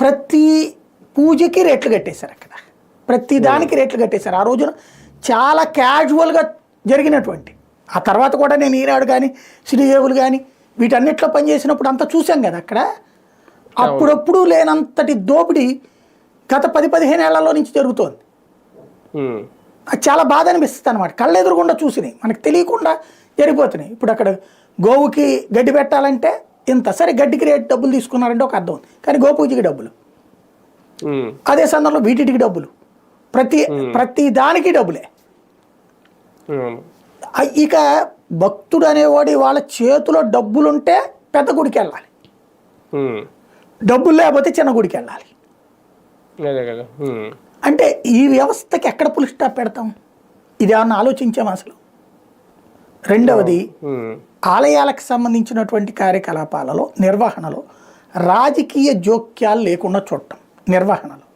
ప్రతి పూజకి రేట్లు కట్టేశారు అక్కడ, ప్రతి దానికి రేట్లు కట్టేశారు. ఆ రోజున చాలా క్యాజువల్గా జరిగినటువంటి, ఆ తర్వాత కూడా నేను ఈనాడు కానీ శ్రీదేవులు కానీ వీటన్నిటిలో పనిచేసినప్పుడు అంతా చూసాం కదా అక్కడ. అప్పుడప్పుడు లేనంతటి దోపిడీ గత 10-15 ఏళ్లలో నుంచి జరుగుతోంది. అది చాలా బాధ అనిపిస్తుంది అనమాట. కళ్ళెదురుగుండా చూసినాయి, మనకు తెలియకుండా జరిగిపోతున్నాయి. ఇప్పుడు అక్కడ గోవుకి గడ్డి పెట్టాలంటే ఇంత, సరే గడ్డికి రేటు డబ్బులు తీసుకున్నారంటే ఒక అర్థం ఉంది, కానీ గోపూజకి డబ్బులు, అదే సందర్భంలో వీటికి డబ్బులు, ప్రతి దానికి డబ్బులే. ఇక భక్తుడు అనేవాడు వాళ్ళ చేతిలో డబ్బులుంటే పెద్ద గుడికి వెళ్ళాలి, డబ్బులు లేకపోతే చిన్న గుడికి వెళ్ళాలి. అంటే ఈ వ్యవస్థకి ఎక్కడ పులి స్టాప్ పెడతాం? ఇది ఏమన్నా ఆలోచించాము అసలు? రెండవది, ఆలయాలకు సంబంధించినటువంటి కార్యకలాపాలలో నిర్వహణలో రాజకీయ జోక్యాలు లేకుండా చూడటం, నిర్వహణలో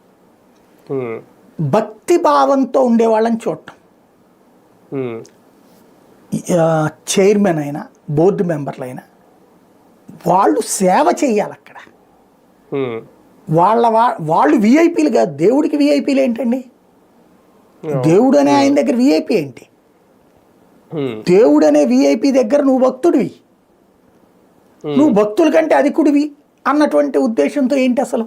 భక్తి భావంతో ఉండేవాళ్ళని చూడటం. చైర్మన్ అయినా బోర్డు మెంబర్లు అయినా వాళ్ళు సేవ చేయాలి అక్కడ. వాళ్ళు విఐపీలు కాదు, దేవుడికి విఐపీలు ఏంటండి? దేవుడు అనే ఆయన దగ్గర విఐపీ ఏంటి? దేవుడు అనే విఐపీ దగ్గర నువ్వు భక్తుడివి, నువ్వు భక్తుల కంటే అధికుడివి అన్నటువంటి ఉద్దేశంతో ఏంటి అసలు?